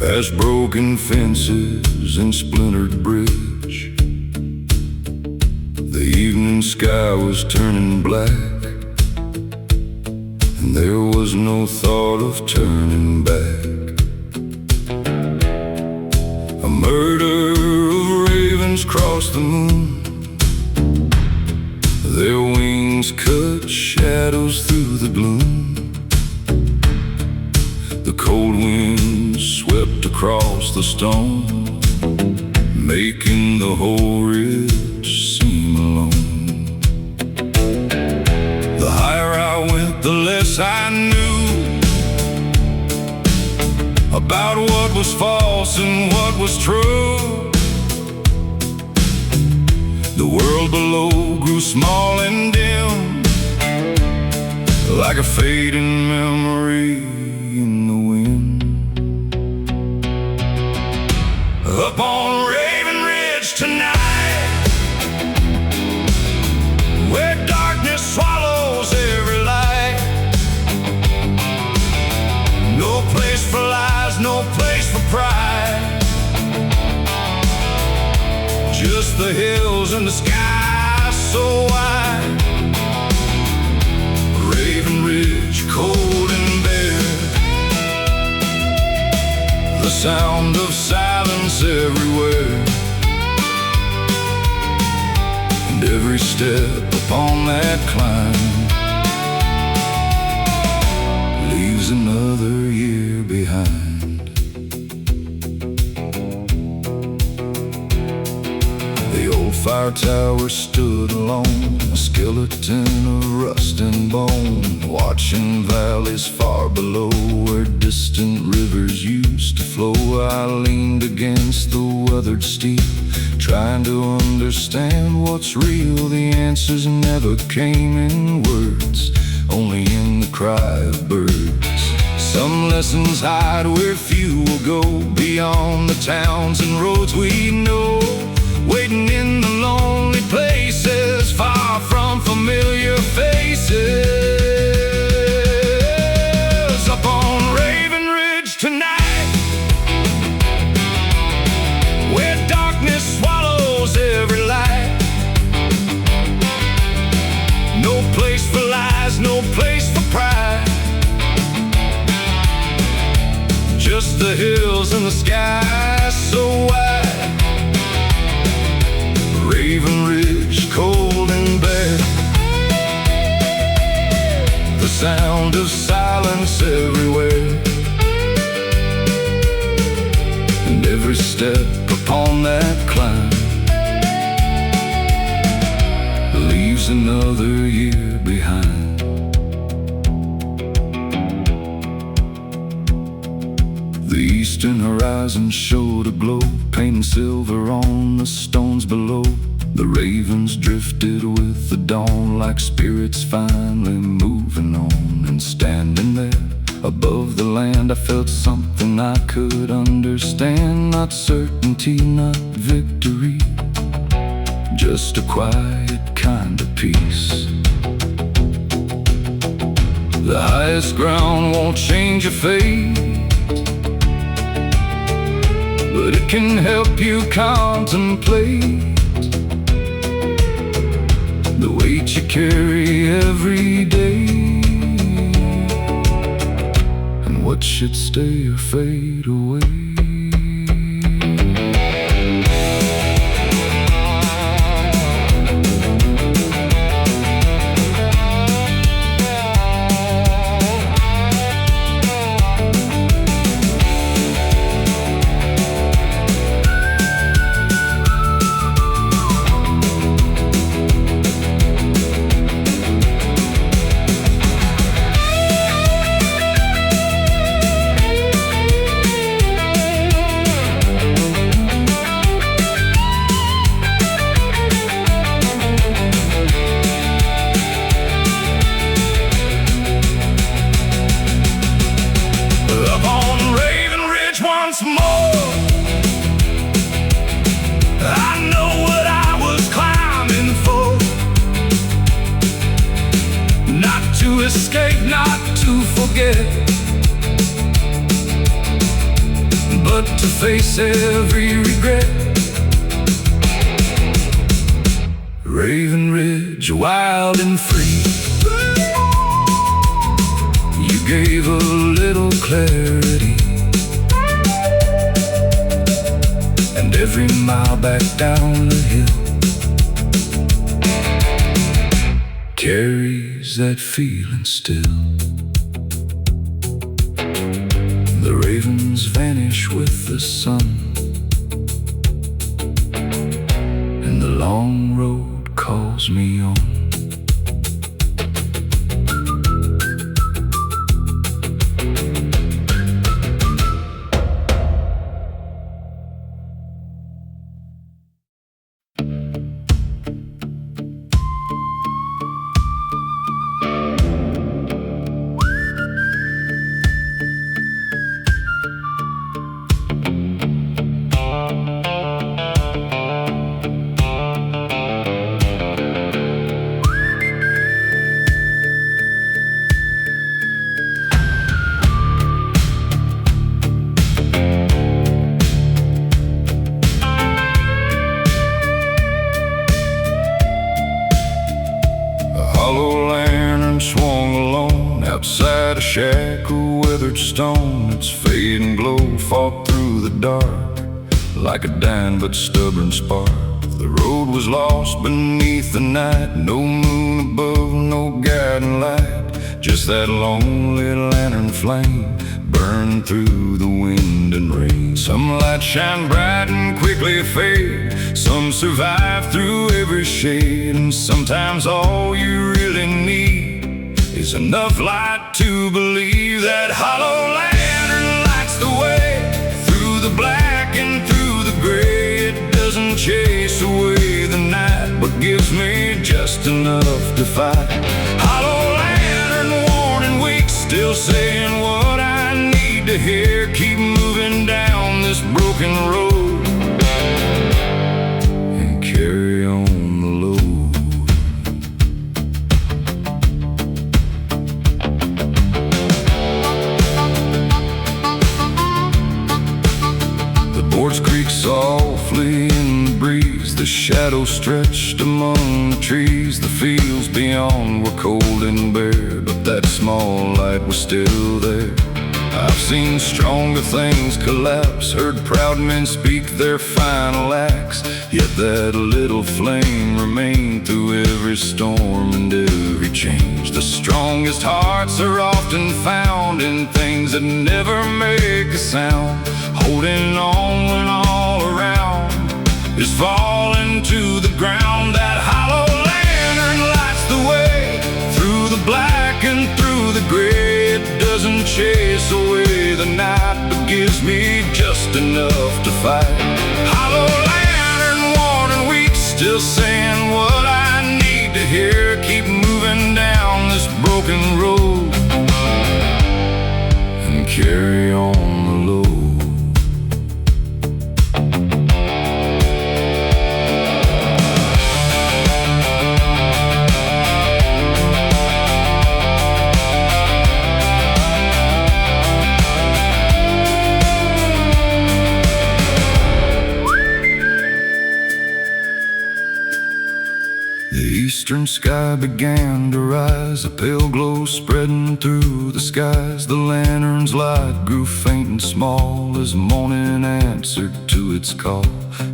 past broken fences and splintered bridge. The evening sky was turning black, and there was no thought of turning back. A murder of ravens crossed the moon. Their wings cut shadows through the gloom. The cold wind swept across the stone, making the whole ridge seem alone. The higher I went, the less I knew about what was false and what was true. The world below grew small and dim, like a fading memory in the wind. Up on Raven Ridge tonight, where darkness swallows every light. No place for lies, no place for pride. Just the hills and the sky so wide. Raven Ridge, cold and bare, the sound of silence everywhere. And every step upon that climb leaves another year behind. Fire tower stood alone, a skeleton of rust and bone, watching valleys far below where distant rivers used to flow. I leaned against the weathered steep, trying to understand what's real. The answers never came in words, only in the cry of birds. Some lessons hide where few will go, beyond the towns and roads we know. Waiting in the lonely places, far from familiar faces. Up on Raven Ridge tonight, where darkness swallows every light. No place for lies, no place for pride. Just the hills and the sky so wide. Raven Ridge, cold and bare, the sound of silence everywhere. And every step upon that climb leaves another year behind. The eastern horizon showed a glow, painting silver on the stones below. The ravens drifted with the dawn, like spirits finally moving on. And standing there above the land, I felt something I could understand. Not certainty, not victory, just a quiet kind of peace. The highest ground won't change your fate, but it can help you contemplate the weight you carry every day, and what should stay or fade away. Once more, I know what I was climbing for. Not to escape, not to forget, but to face every regret. Raven Ridge, wild and free, you gave a little clarity, and every mile back down the hill carries that feeling still. The ravens vanish with the sun, and the long road calls me on. Swung alone outside a shack of weathered stone. Its fading glow fought through the dark like a dying but stubborn spark. The road was lost beneath the night, no moon above, no guiding light, just that lonely lantern flame burned through the wind and rain. Some lights shine bright and quickly fade, some survive through every shade, and sometimes all you really need is enough light to believe that hollow lantern lights the way through the black and through the gray. It doesn't chase away the night, but gives me just enough to fight. Hollow lantern, worn and weak, still saying what I need to hear. Keep moving down this broken road and carry on the load. Boards creak softly in the breeze, the shadows stretched among the trees. The fields beyond were cold and bare, but that small light was still there. I've seen stronger things collapse, heard proud men speak their final acts, yet that little flame remained through every storm and every change. The strongest hearts are often found in things that never make a sound, holding on when all around is falling to the ground. That hollow lantern lights the way through the black and through the gray. It doesn't chase away the night, but gives me just enough to fight. Hollow lantern, worn and weak, still saying what I need to hear. Keep moving down this broken road and carry on the load. The eastern sky began to rise, a pale glow spreading through the skies. The lantern's light grew faint and small as morning answered to its call.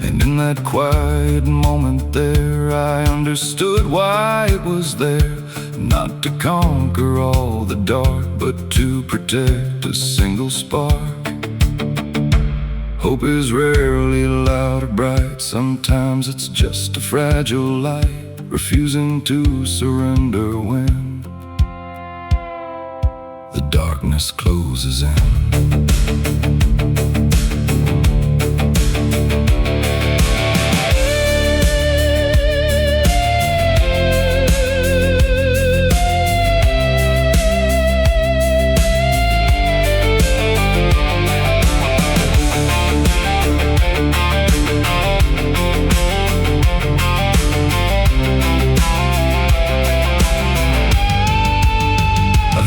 And in that quiet moment there, I understood why it was there. Not to conquer all the dark, but to protect a single spark. Hope is rarely loud or bright, sometimes it's just a fragile light, refusing to surrender when the darkness closes in.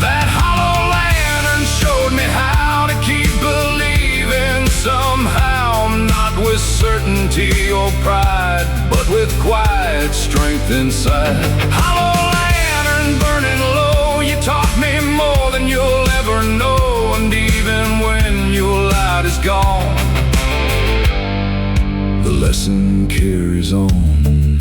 That hollow lantern showed me how to keep certainty or pride, but with quiet strength inside. Hollow lantern burning low, you taught me more than you'll ever know. And even when your light is gone, the lesson carries on.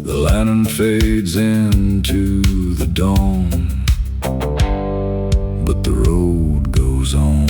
The lantern fades into the dawn, but the road goes on.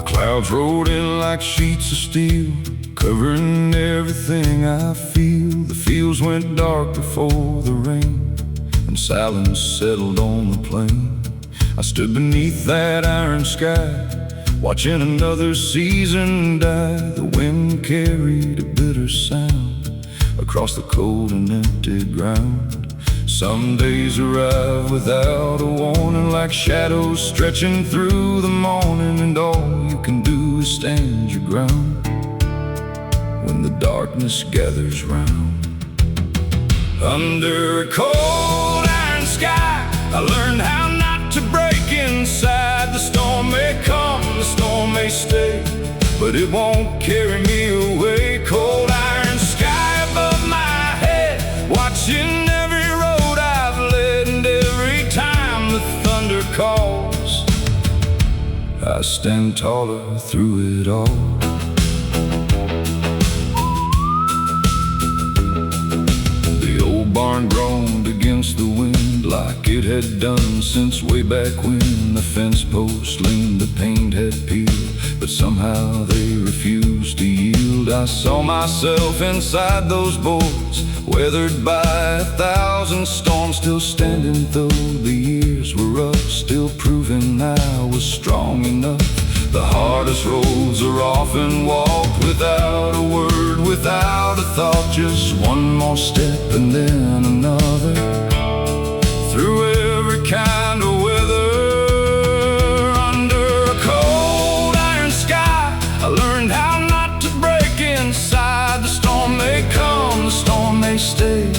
Clouds rolled in like sheets of steel, covering everything I feel. The fields went dark before the rain, and silence settled on the plain. I stood beneath that iron sky, watching another season die. The wind carried a bitter sound across the cold and empty ground. Some days arrive without a warning, like shadows stretching through the morning, and all you can do is stand your ground when the darkness gathers round. Under a cold iron sky, I learned how not to break inside. The storm may come, the storm may stay, but it won't carry me away. Cold iron sky above my head, watching every road I've led, and every time the thunder calls, I stand taller through it all. The old barn groaned against the wind like it had done since way back when. The fence posts leaned, the paint had peeled, but somehow they refused to yield. I saw myself inside those boards, weathered by 1,000 storms, still standing though the years were rough, still proving I was strong enough. The hardest roads are often walked without a word, without a thought, just one more step and then another, through every kind of weather. Under a cold iron sky, I learned how not to break inside. The storm may come, the storm may stay,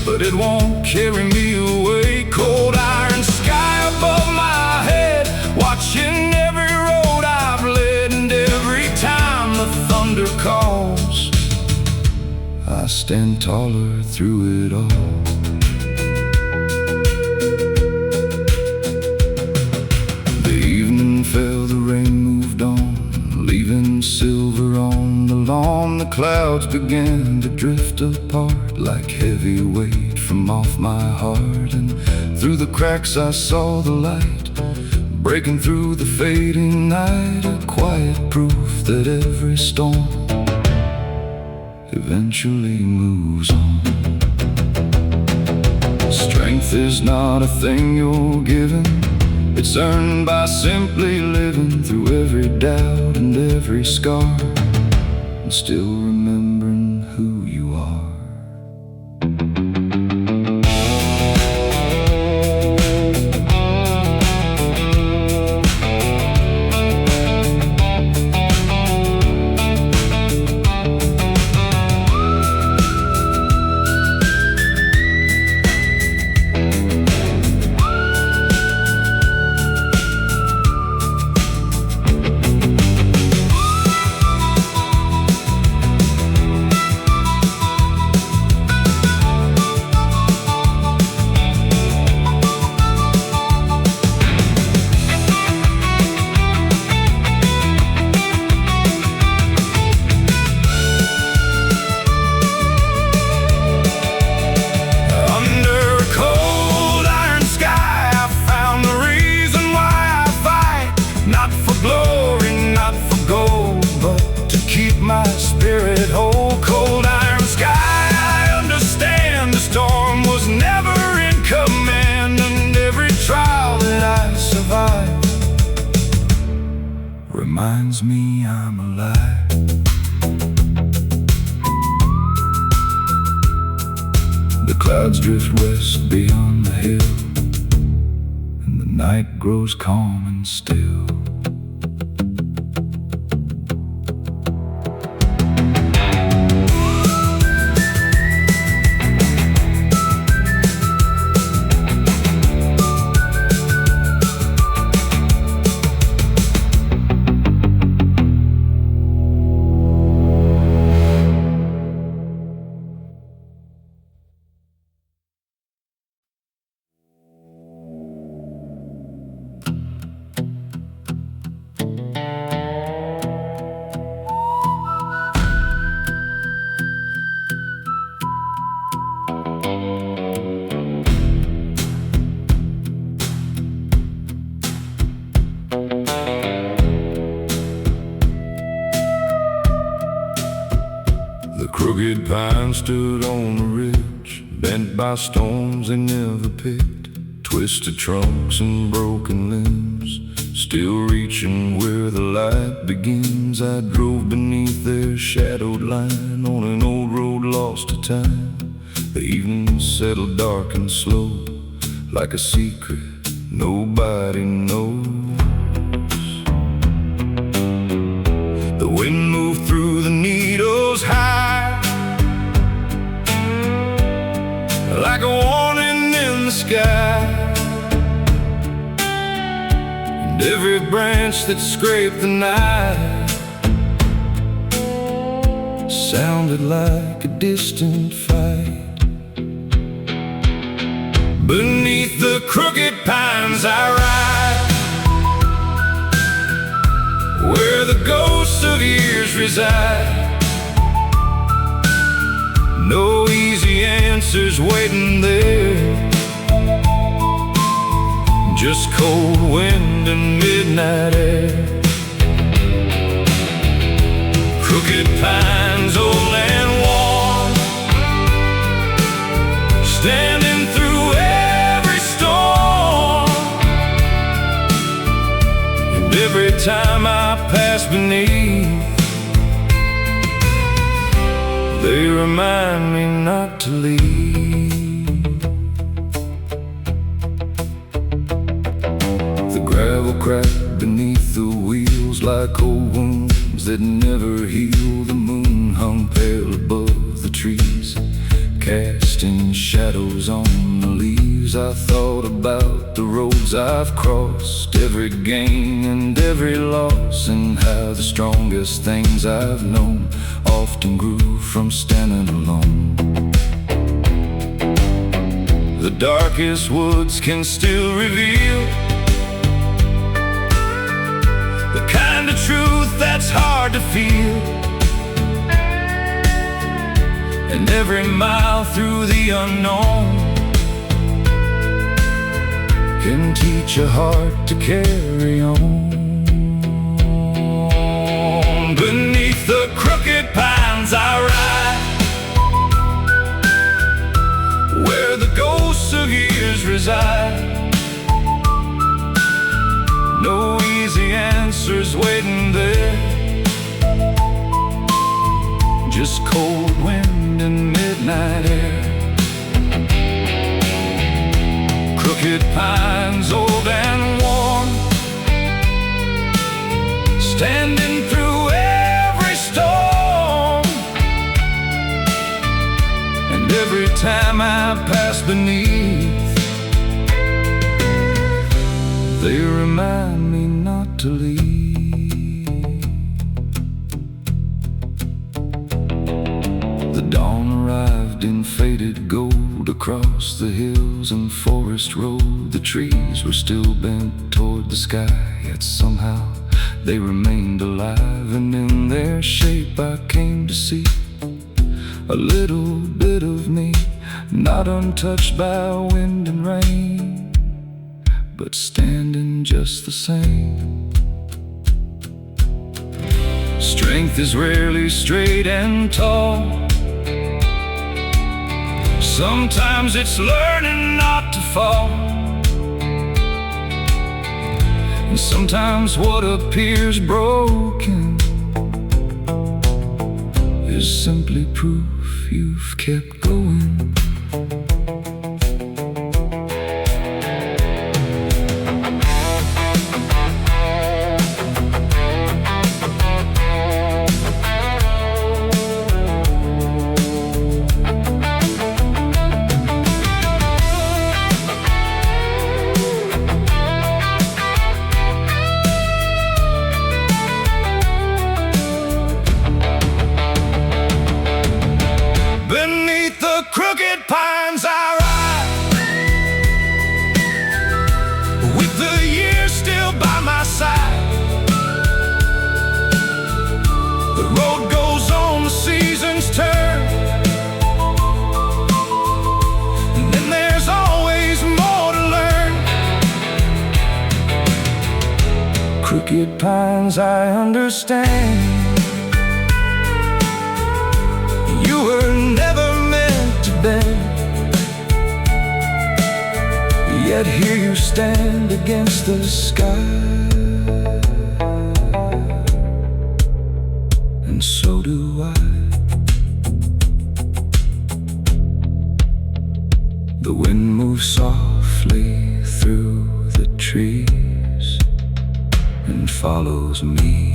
but it won't carry me away. Cold iron sky above my head, watching every road I've led, and every time the thunder calls, I stand taller through it all. The evening fell, the rain moved on, leaving silver on the lawn. The clouds began to drift apart like heavy weight from off my heart, and through the cracks I saw the light breaking through the fading night, a quiet proof that every storm eventually moves on. Strength is not a thing you're given, it's earned by simply living through every doubt and every scar, and still remembering who you are. spirit whole. Cold iron sky, I understand. The storm was never in command, and every trial that I survived reminds me I'm alive. The clouds drift west beyond the hill, and the night grows calm and still. The crooked pine stood on the ridge, bent by storms they never picked. Twisted trunks and broken limbs, still reaching where the light begins. I drove beneath their shadowed line on an old road lost to time. The evening settled dark and slow, like a secret nobody knows. The wind moved through the needles high, like a warning in the sky. And every branch that scraped the night sounded like a distant fight. Beneath the crooked pines I ride, where the ghosts of years reside. No easy answers waiting there, just cold wind and midnight air. Crooked pines, old and worn, standing through every storm. And every time I pass beneath, they remind me not to leave. The gravel cracked beneath the wheels like old wounds that never heal. The moon hung pale above the trees, casting shadows on the leaves. I thought about the roads I've crossed, every gain and every loss, and how the strongest things I've known often grew from standing alone. The darkest woods can still reveal the kind of truth that's hard to feel. And every mile through the unknown can teach a heart to carry on. Beneath the crooked pines I ride, where the ghosts of years reside. No easy answers waiting there, just cold wind and midnight air. Crooked pines, old and worn, standing through every storm. And every time I pass beneath, they remind me not to leave. The dawn arrived in faded gold across the hills and forest road. The trees were still bent toward the sky, yet somehow they remained alive. And in their shape I came to see a little bit of me, not untouched by wind and rain, but standing just the same. Strength is rarely straight and tall. Sometimes it's learning not to fall. And sometimes what appears broken is simply proof you've kept going. Beneath the crooked pines I ride, with the years still by my side. The road goes on, the seasons turn, and then there's always more to learn. Crooked pines, I understand. You were never meant to bend, yet here you stand against the sky. And so do I. The wind moves softly through the trees and follows me.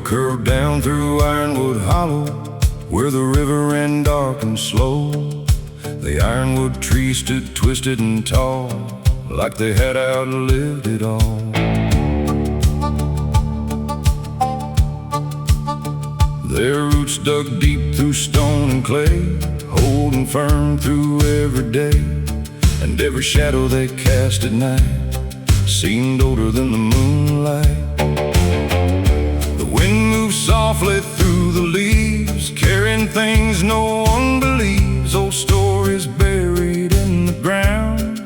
Curved down through Ironwood Hollow, where the river ran dark and slow. The ironwood trees stood twisted and tall, like they had outlived it all. Their roots dug deep through stone and clay, holding firm through every day. And every shadow they cast at night seemed older than the moonlight. Softly through the leaves, carrying things no one believes, old stories buried in the ground,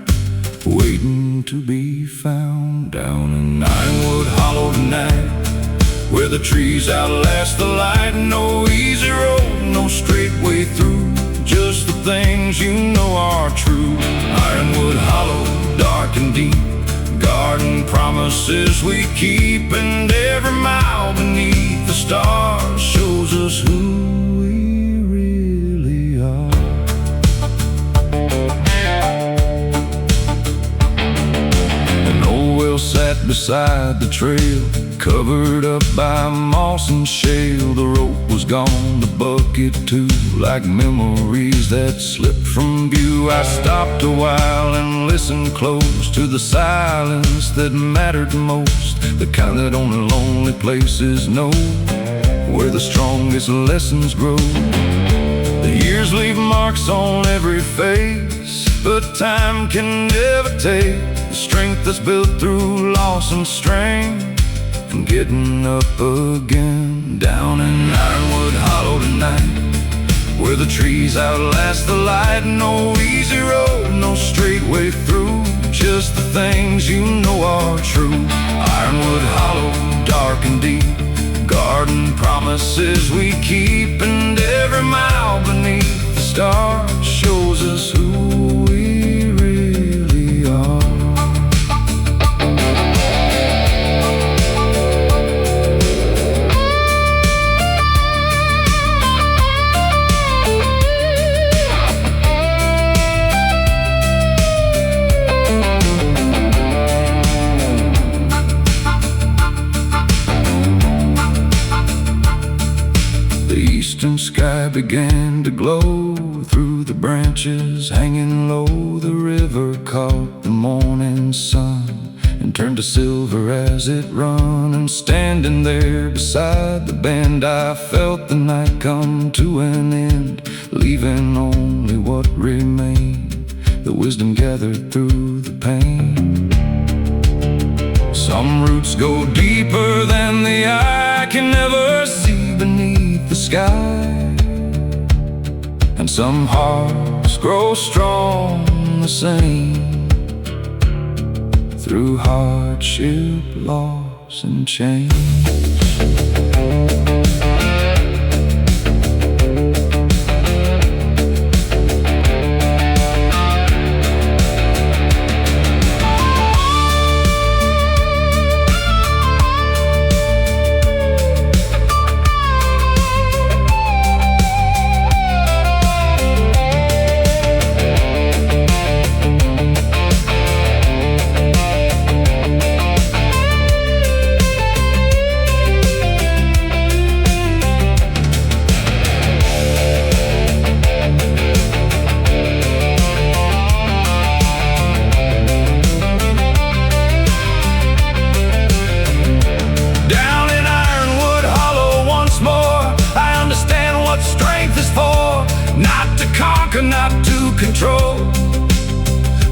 waiting to be found. Down in Ironwood Hollow tonight, where the trees outlast the light. No easy road, no straight way through, just the things you know are true. Ironwood Hollow, dark and deep, garden promises we keep, and every mile beneath the stars shows us who we really are. An old well sat beside the trail, covered up by moss and shale. The rope was gone, the bucket too, like memories that slipped from view. I stopped a while and listened close to the silence that mattered most, the kind that only lonely places know, where the strongest lessons grow. The years leave marks on every face, but time can never take the strength that's built through loss and strain, and getting up again. Down in Ironwood Hollow tonight, where the trees outlast the light. No easy road, no straight way through, just the things you know are true. Ironwood Hollow, dark and deep, garden promises we keep, and every mile beneath the stars shows us who we really are. The eastern sky began to glow through the branches hanging low. The river caught the morning sun and turned to silver as it run. And standing there beside the band, I felt the night come to an end, leaving only what remained, the wisdom gathered through the pain. Some roots go deeper than the eye can ever see beneath the sky, and some hearts grow strong the same through hardship, loss, and change. Not to control,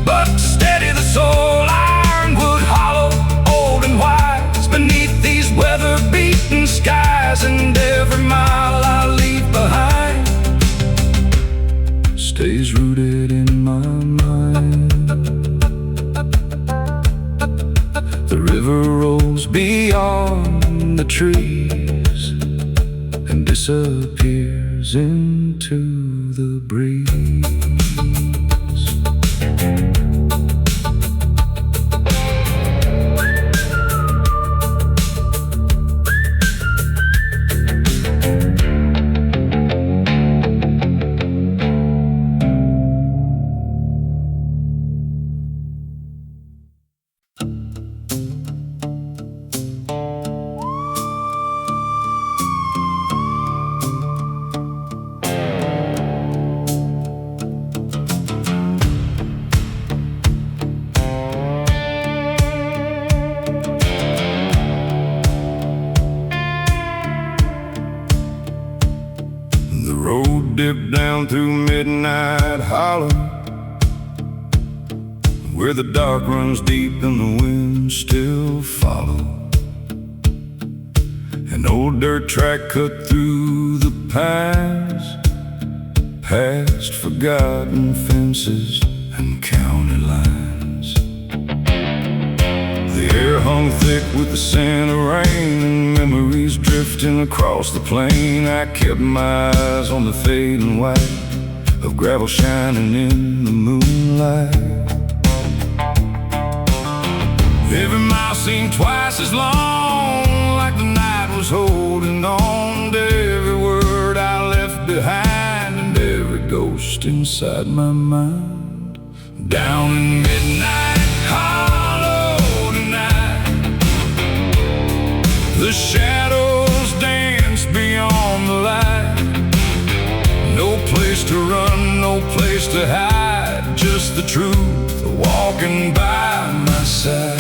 but to steady the soul. Ironwood hollow, old and wise, beneath these weather-beaten skies. And every mile I leave behind stays rooted in my mind. The river rolls beyond the trees and disappears into the breeze. Dip down through Midnight Hollow, where the dark runs deep and the winds still follow. An old dirt track cut through the pines, past forgotten fences and county lines. The air hung thick with the scent of rain, and memories drifting across the plain. I kept my eyes on the fading white of gravel shining in the moonlight. Every mile seemed twice as long, like the night was holding on to every word I left behind and every ghost inside my mind. Down in Midnight Hollow tonight, the shadows dance beyond the light. No place to run, no place to hide, just the truth walking by my side.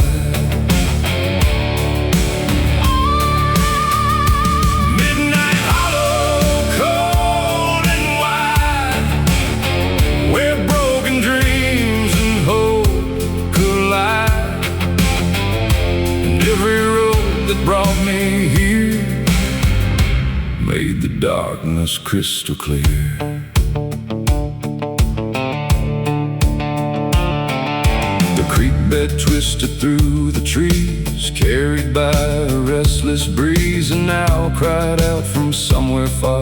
Midnight Hollow, cold and wide, where broken dreams and hope collide. And every road that brought me here made the darkness crystal clear. The creek bed twisted through the trees, carried by a restless breeze, and now cried out from somewhere far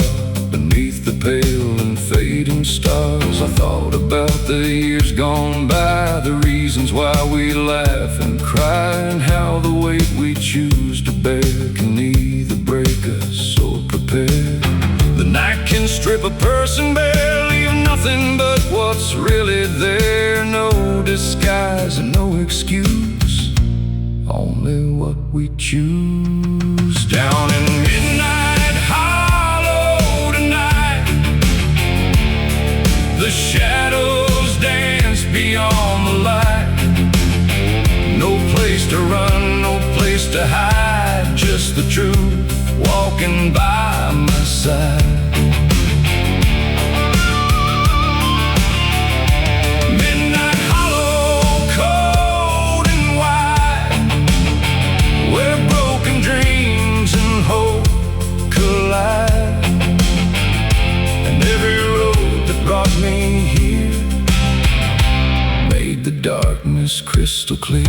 beneath the pale and fading stars. I thought about the years gone by, the reasons why we laugh and cry, and how the weight we choose to bear can either break us or prepare. The night can strip a person bare, leave nothing but what's really there. No disguise and no excuse, only what we choose. Down in Midnight Hollow tonight, the the truth walking by my side. Midnight hollow, cold and wide, where broken dreams and hope collide. And every road that brought me here made the darkness crystal clear.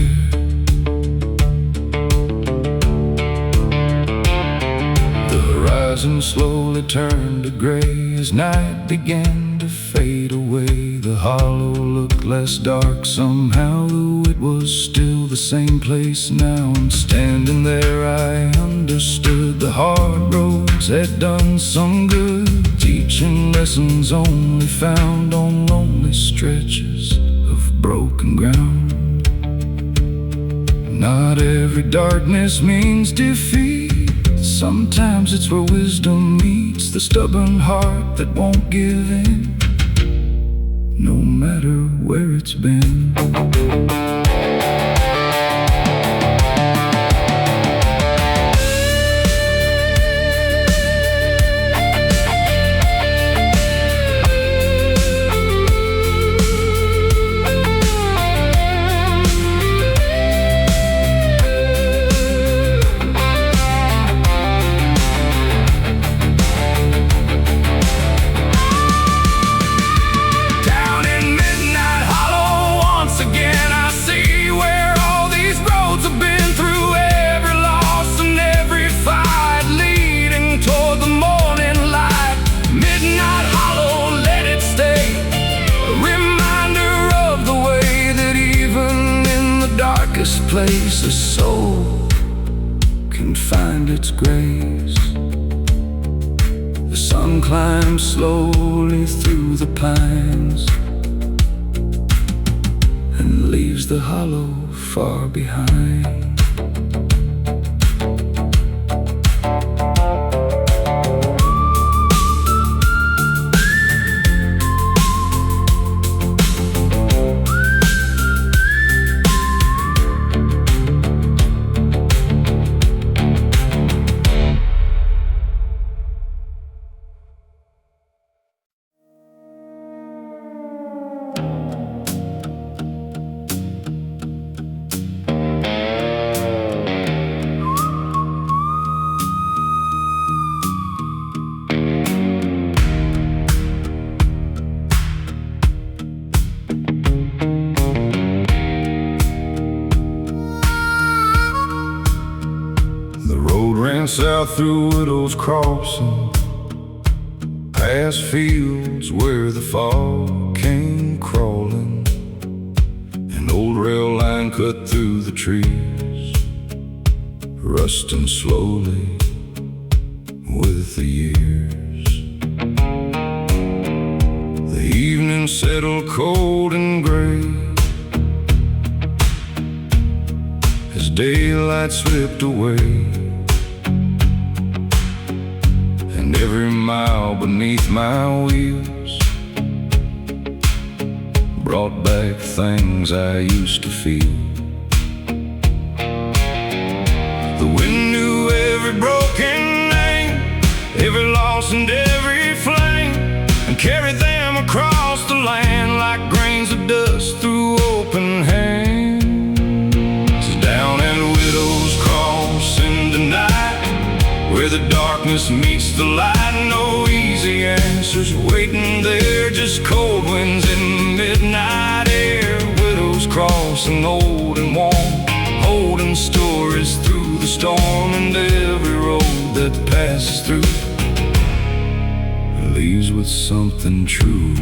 And slowly turned to gray as night began to fade away. The hollow looked less dark somehow, though it was still the same place now. And standing there I understood the hard roads had done some good, teaching lessons only found on lonely stretches of broken ground. Not every darkness means defeat. Sometimes it's where wisdom meets the stubborn heart that won't give in, no matter where it's been. Place a soul can find its grace. The sun climbs slowly through the pines and leaves the hollow far behind. South through Widow's Crossing, past fields where the fog came crawling. An old rail line cut through the trees, rusting slowly with the years. The evening settled cold and gray as daylight slipped away. Every mile beneath my wheels brought back things I used to feel. The wind knew every broken name, every loss and every flame, and carried them across the land like grains of dust through open hands. Down at Widow's Crossing tonight, where the darkness meets the light, no easy answers waiting there, just cold winds in the midnight air. Widow's Crossing, old and warm, holding stories through the storm. And every road that passes through leaves with something true.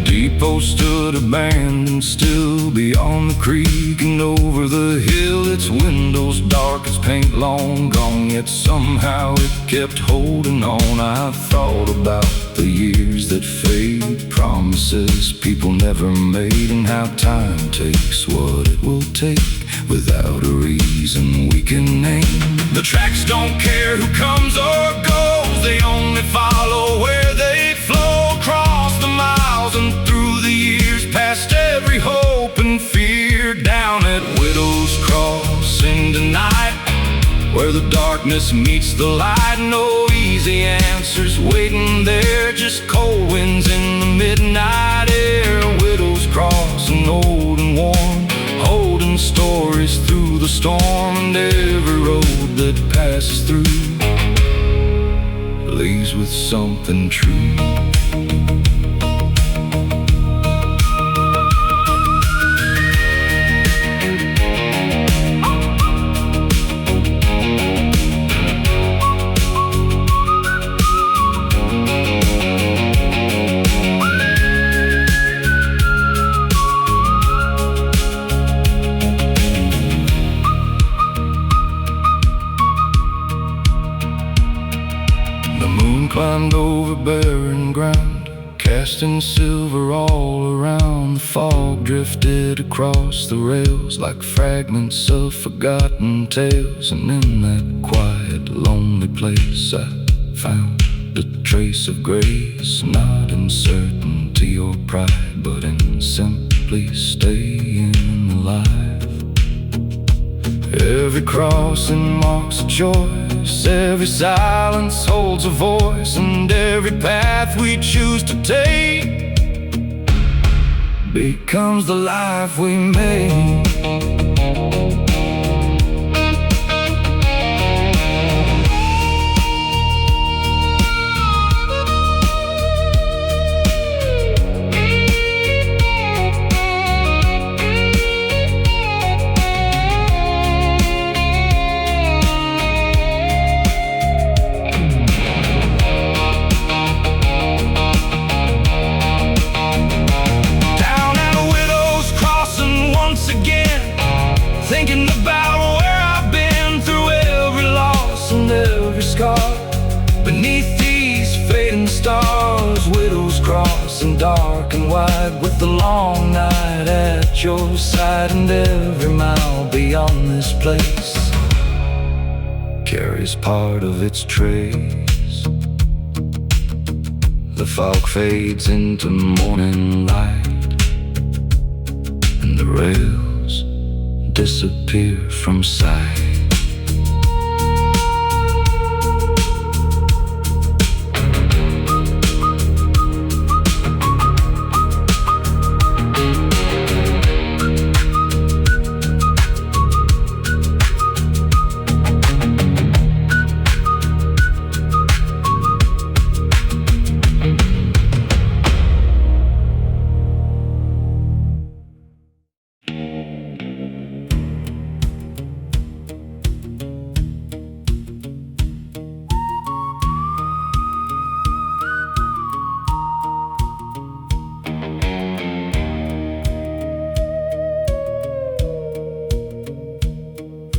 Depot stood abandoned still beyond the creek, and over the hill its windows dark as paint long gone, yet somehow it kept holding on. I thought about the years that fade, promises people never made, and how time takes what it will take without a reason we can name. The tracks don't care who comes or goes, they only follow where they flow. where the darkness meets the light. No easy answers waiting there, just cold winds in the midnight air. Widows crossing old and worn, holding stories through the storm. And every road that passes through leaves with something true. Climbed over barren ground, casting silver all around. The fog drifted across the rails like fragments of forgotten tales. And in that quiet, lonely place I found a trace of grace, not in certainty or pride, but in simply staying alive. Every crossing marks a choice, every silence holds a voice, and every path we choose to take becomes the life we make. Thinking about where I've been through every loss and every scar. Beneath these fading stars, widows crossing dark and wide, with the long night at your side. And every mile beyond this place carries part of its trace. The fog fades into morning light, and the rails disappear from sight.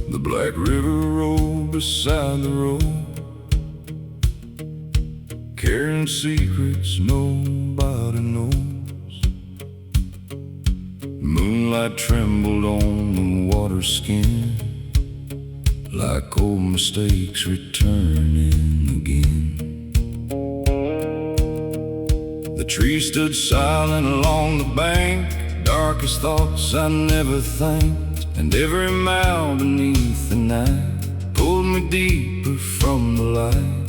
The Black River road beside the road, carrying secrets nobody knows. Moonlight trembled on the water skin, like old mistakes returning again. The trees stood silent along the bank, darkest thoughts I never thanked. And every mile beneath the night pulled me deeper from the light.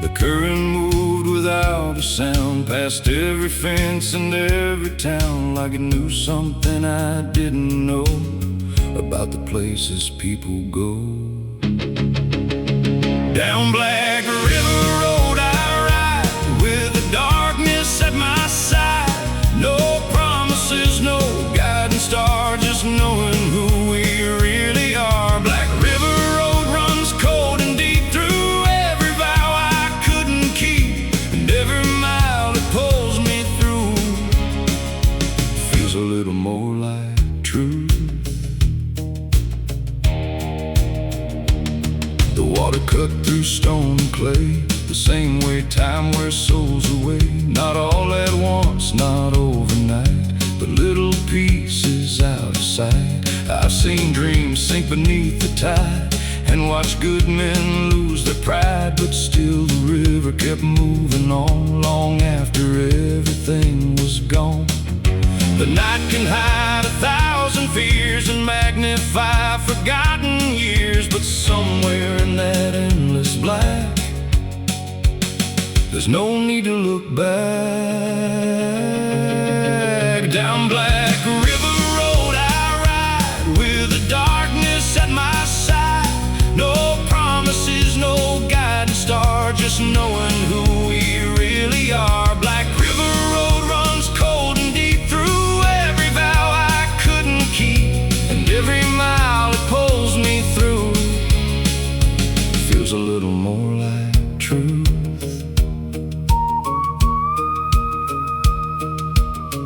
The current moved without a sound, past every fence and every town, like it knew something I didn't know about the places people go. Down Black River Road I ride, with the darkness at my side. No promises, no guiding star, just knowing who we really are. Black River Road runs cold and deep through every vow I couldn't keep, and every mile it pulls me through feels a little more like truth. The water cut through stone and clay, the same way time wears souls away. Not all at once, not overnight, but little pieces out of sight. I've seen dreams sink beneath the tide, and watched good men lose their pride, but still the river kept moving on, long after everything was gone. The night can hide 1,000 fears and magnify forgotten years, but somewhere in that endless black, there's no need to look back. Down Black River Road I ride, with the darkness at my side. No promises, no guiding star, just knowing who we really are. Black River Road runs cold and deep through every vow I couldn't keep, and every mile it pulls me through feels a little more like truth.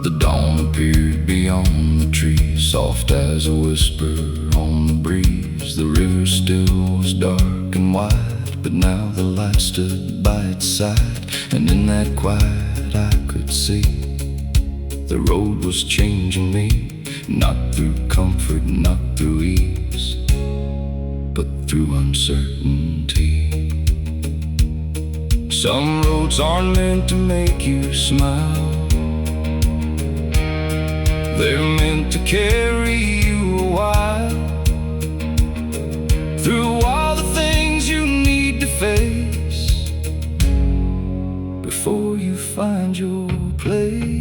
The dawn appeared beyond the trees, soft as a whisper on the breeze. The river still was dark and wide, but now the light stood by its side, and in that quiet I could see the road was changing me, not through comfort, not through ease, but through uncertainty. Some roads aren't meant to make you smile, they're meant to carry you a while through all the things you need to face before you find your place.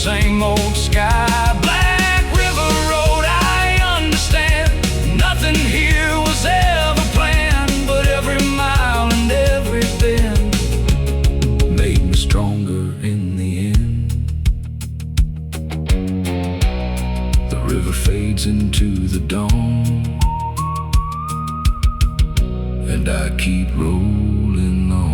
Same old sky, Black River Road, I understand. Nothing here was ever planned, but every mile and every bend made me stronger in the end. The river fades into the dawn, and I keep rolling on.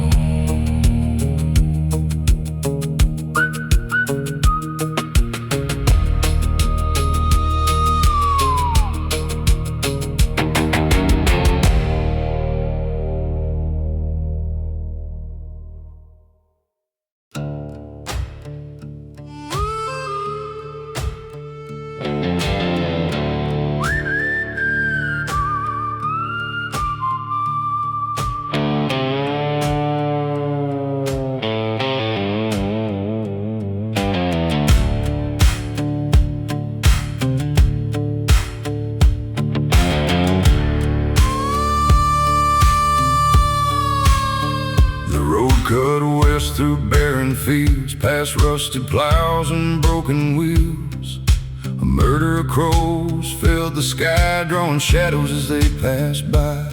Cut west through barren fields, past rusted plows and broken wheels. A murder of crows filled the sky, drawing shadows as they passed by.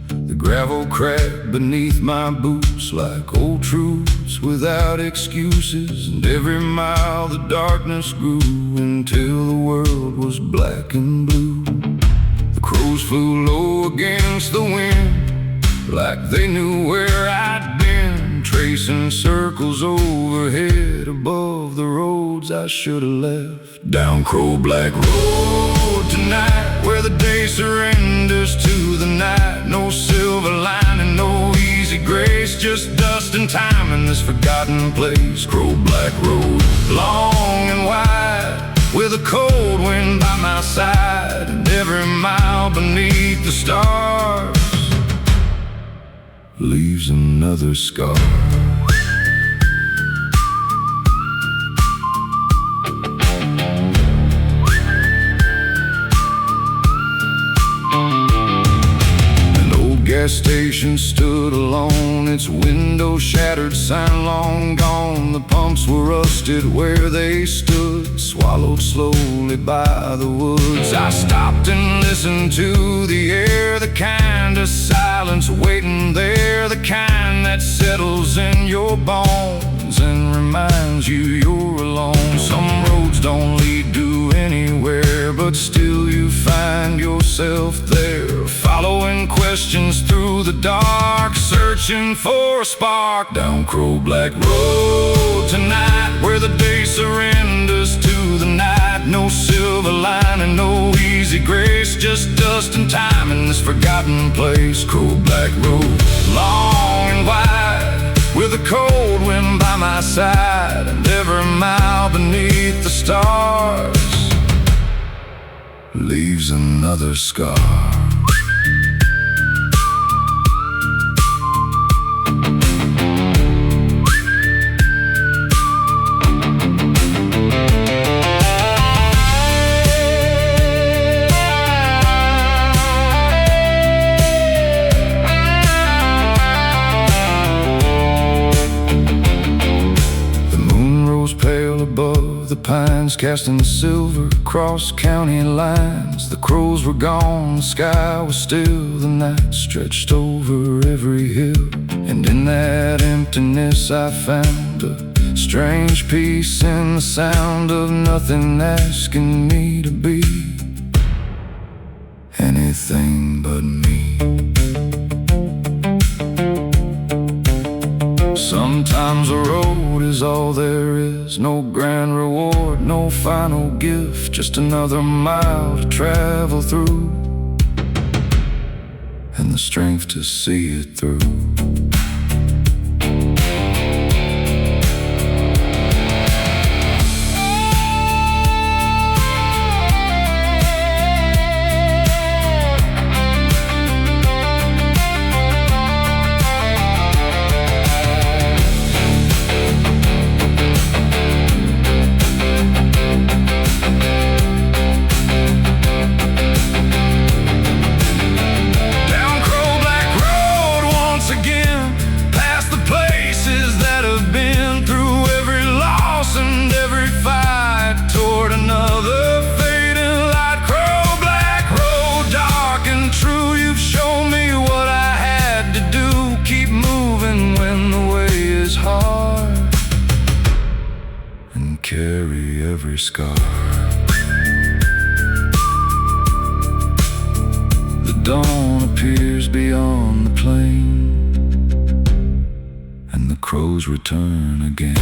The gravel cracked beneath my boots like old truths without excuses, and every mile the darkness grew until the world was black and blue. The crows flew low against the wind, like they knew where I'd been, tracing circles overhead above the roads I should have left. Down Crow Black Road tonight, where the day surrenders to the night. No silver lining, no easy grace, just dust and time in this forgotten place. Crow Black Road, long and wide, with a cold wind by my side, and every mile beneath the stars leaves another scar. Gas station stood alone, its window shattered, sign long gone. The pumps were rusted where they stood, swallowed slowly by the woods. I stopped and listened to the air, the kind of silence waiting there, the kind that settles in your bones and reminds you you're alone. Some roads don't lead to anywhere, but still you find yourself there, following questions through the dark, searching for a spark. Down Crow Black Road tonight, where the day surrenders to the night. No silver lining, no easy grace, just dust and time in this forgotten place. Crow Black Road, long and wide, with a cold wind by my side, and every mile beneath the stars leaves another scar. Above the pines, casting silver across county lines. The crows were gone, the sky was still, the night stretched over every hill. And in that emptiness I found a strange peace in the sound of nothing asking me to be anything but me. Sometimes a road is all there is, no grand reward, no final gift, just another mile to travel through, and the strength to see it through. Carry every scar. The dawn appears beyond the plain, and the crows return again.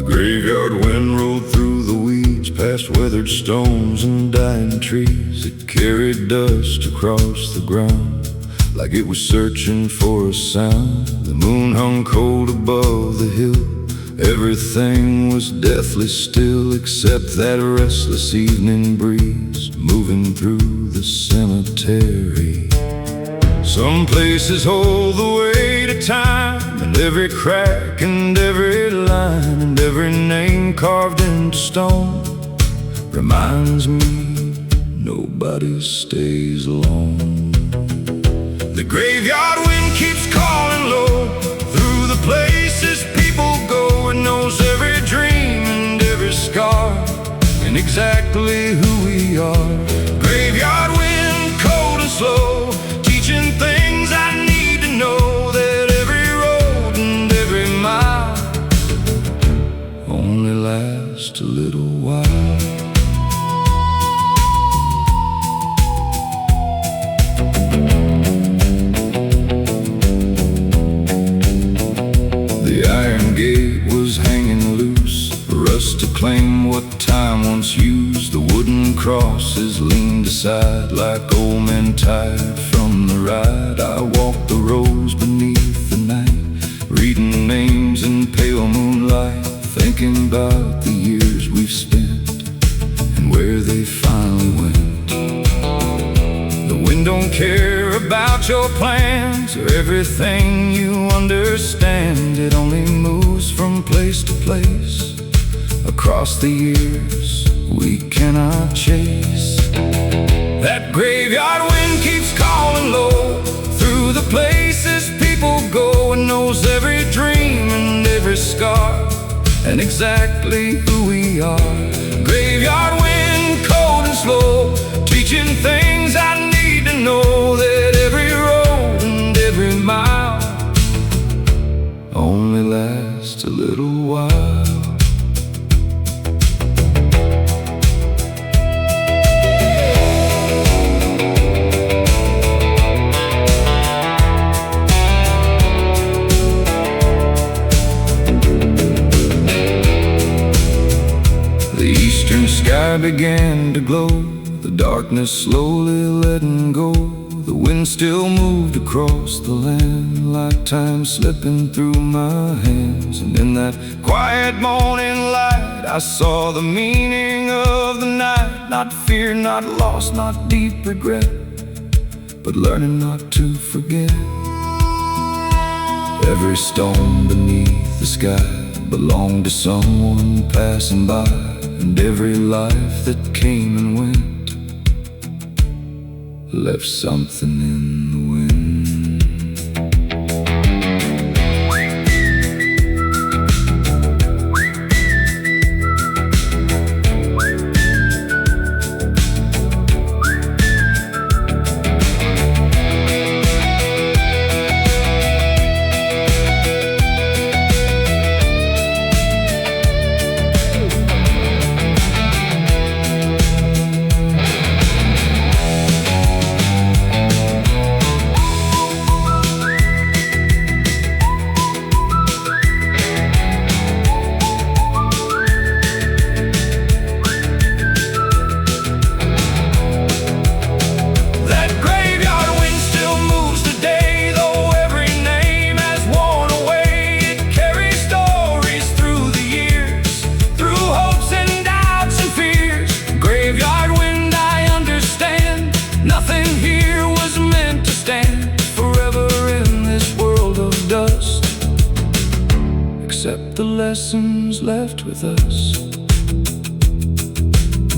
Graveyard wind rolled through the weeds, past weathered stones and dying trees. It carried dust across the ground, like it was searching for a sound. The moon hung cold above the hill, everything was deathly still, except that restless evening breeze moving through the cemetery. Some places hold the weight of time, and every crack and every line and every name carved into stone reminds me nobody stays alone. The graveyard wind keeps calling low through the places people go. It knows every dream and every scar and exactly who we are. Graveyard wind, cold and slow, teaching things I need to know, that every road and every mile only lasts a little while. The iron gate was hanging loose, rust to claim what time once used. The wooden crosses leaned aside like old men tired from the ride. I walked the rows beneath the night, reading names in pale moonlight, thinking about the years we've spent and where they finally went. The wind don't care about your plans or everything you understand. It only moves from place to place across the years we cannot chase. That graveyard wind keeps calling low through the places people go, and knows every dream and every scar and exactly who we are. Graveyard wind, cold and slow, teaching things I need to know. That every road and every mile only lasts a little while. The eastern sky began to glow, the darkness slowly letting go. The wind still moved across the land, like time slipping through my hands. And in that quiet morning light, I saw the meaning of the night. Not fear, not loss, not deep regret, but learning not to forget. Every stone beneath the sky belonged to someone passing by, and every life that came and went left something in the wind. Except the lessons left with us.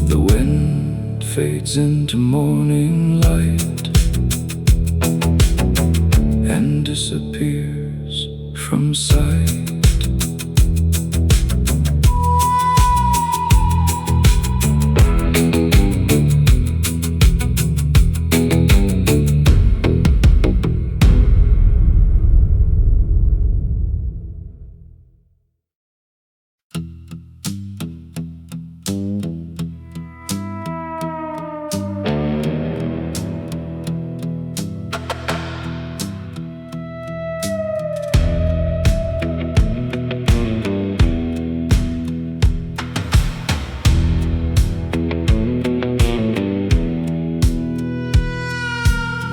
The wind fades into morning light and disappears from sight.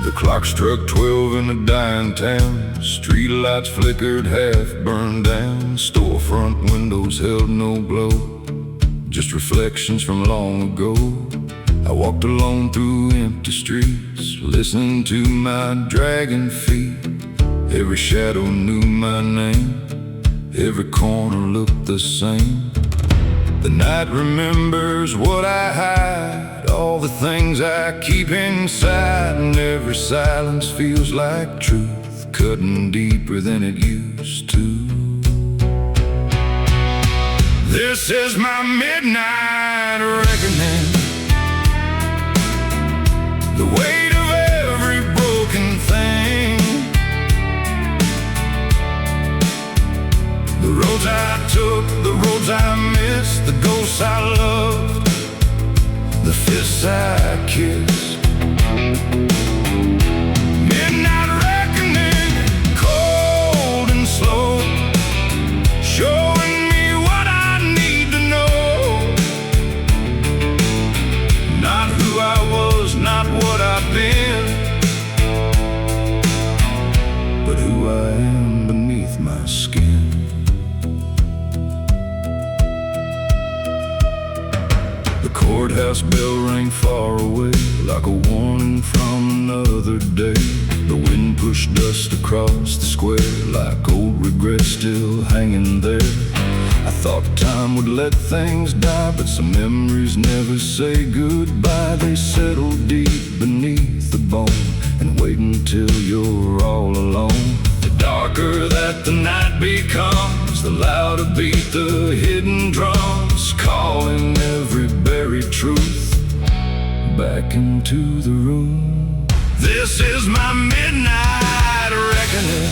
The clock struck 12 in a dying town. Street lights flickered, half burned down. Storefront windows held no glow, just reflections from long ago. I walked alone through empty streets, listening to my dragging feet. Every shadow knew my name, every corner looked the same. The night remembers what I hide, all the things I keep inside, and every silence feels like truth, cutting deeper than it used to. This is my midnight reckoning, the weight of every broken thing. The roads I took, the roads I missed, the ghosts I loved, the fists I kissed. Midnight reckoning, cold and slow, showing me what I need to know. Not who I was, not what I've been, but who I am beneath my skin. courthouse bell rang far away, like a warning from another day. The wind pushed dust across the square, like old regrets still hanging there. I thought time would let things die, but some memories never say goodbye. They settle deep beneath the bone and wait until you're all alone. The darker that the night becomes, the louder beat the hidden drums, calling every buried truth back into the room. This is my midnight reckoning,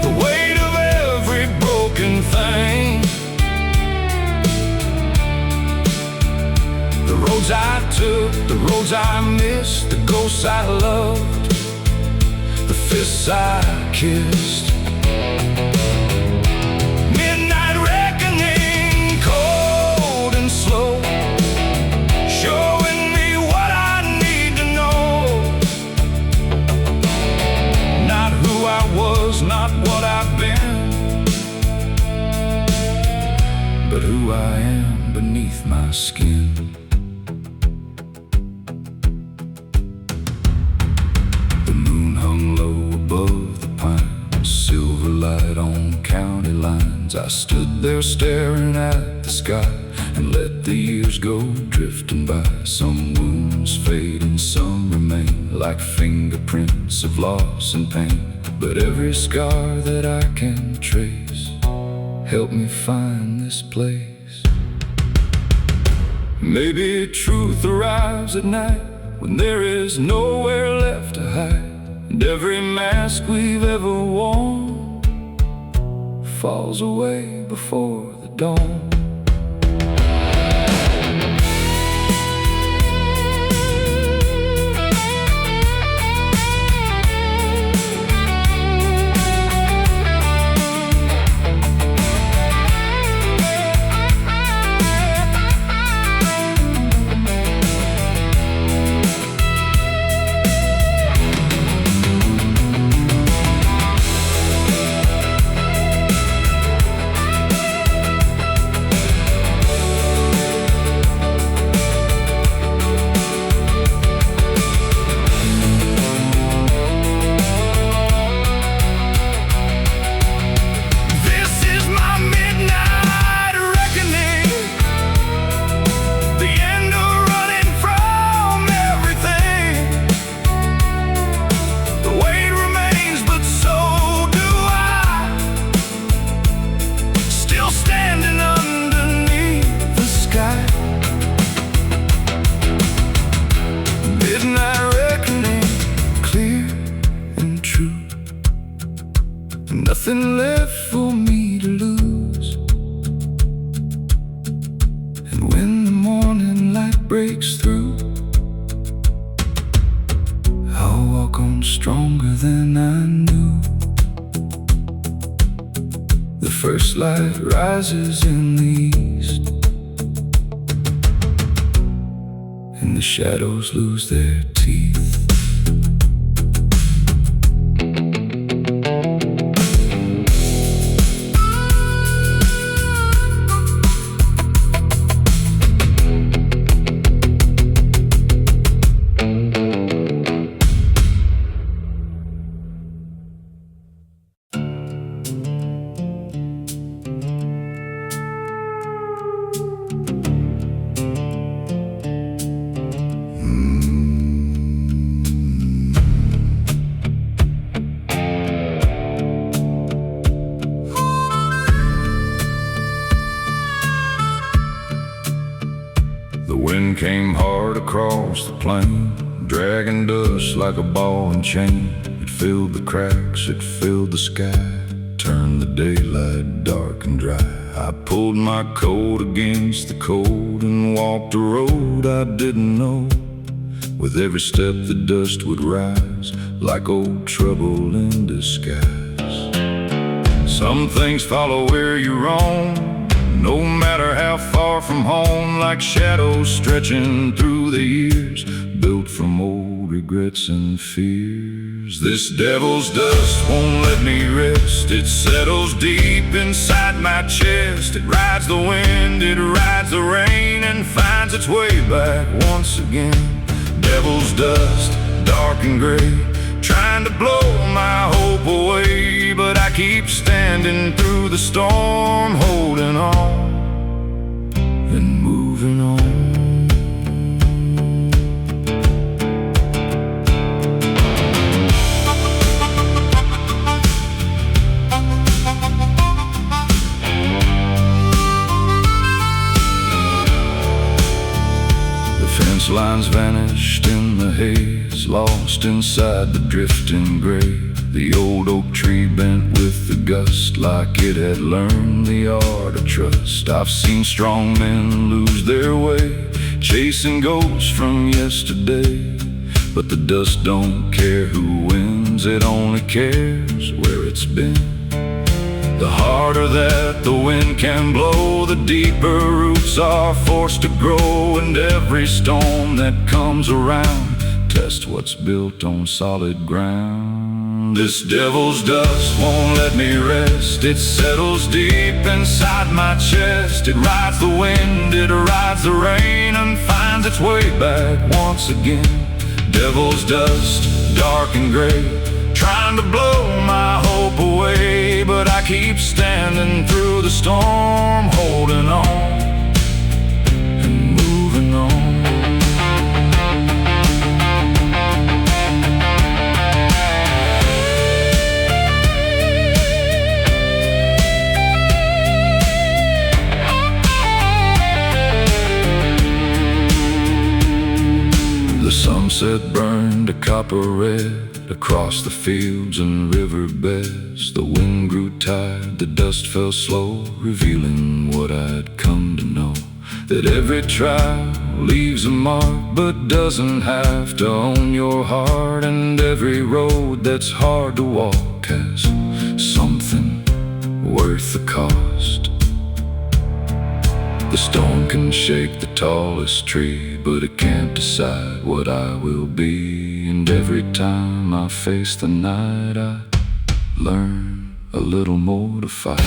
the weight of every broken thing, the roads I took, the roads I missed, the ghosts I loved, the fists I kissed. Midnight reckoning, cold and slow, showing me what I need to know. Not who I was, not what I've been, but who I am beneath my skin. The moon hung low above the pines, silver light on county lines. I stood there staring at the sky and let the years go drifting by. Some wounds fade and some remain, like fingerprints of loss and pain. But every scar that I can trace help me find this place. Maybe truth arrives at night when there is nowhere left to hide, and every mask we've ever worn falls away before the dawn. Nothing left for me to lose. And when the morning light breaks through, I'll walk on stronger than I knew. The first light rises in the east, and the shadows lose their teeth. The wind came hard across the plain, dragging dust like a ball and chain. It filled the cracks, it filled the sky, turned the daylight dark and dry. I pulled my coat against the cold and walked a road I didn't know. With every step the dust would rise, like old trouble in disguise. Some things follow where you roam, no matter how far from home, like shadows stretching through the years, built from old regrets and fears. This devil's dust won't let me rest. It settles deep inside my chest. It rides the wind, it rides the rain, and finds its way back once again. Devil's dust, dark and gray, trying to blow my hope away, but I keep standing through the storm, holding on and moving on. Fence lines vanished in the haze, lost inside the drifting gray. The old oak tree bent with the gust, like it had learned the art of trust. I've seen strong men lose their way, chasing ghosts from yesterday. But the dust don't care who wins, it only cares where it's been. The harder that the wind can blow, the deeper roots are forced to grow. And every storm that comes around tests what's built on solid ground. This devil's dust won't let me rest. It settles deep inside my chest. It rides the wind, it rides the rain, and finds its way back once again. Devil's dust, dark and gray, trying to blow my hope away, but I keep standing through the storm, holding on and moving on. The sunset burned a copper red across the fields and riverbeds. The wind grew tired, the dust fell slow, revealing what I'd come to know. That every trial leaves a mark, but doesn't have to own your heart. And every road that's hard to walk has something worth the cost. The storm can shake the tallest tree, but it can't decide what I will be. And every time I face the night, I learn a little more to fight.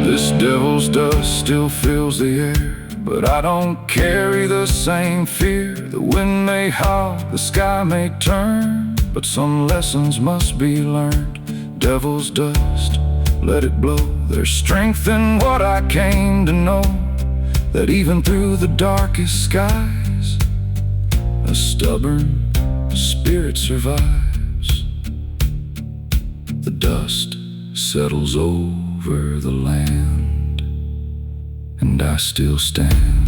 This devil's dust still fills the air, but I don't carry the same fear. The wind may howl, the sky may turn, but some lessons must be learned. Devil's dust, let it blow. There's strength in what I came to know, that even through the darkest skies, a stubborn spirit survives. The dust settles over the land, and I still stand.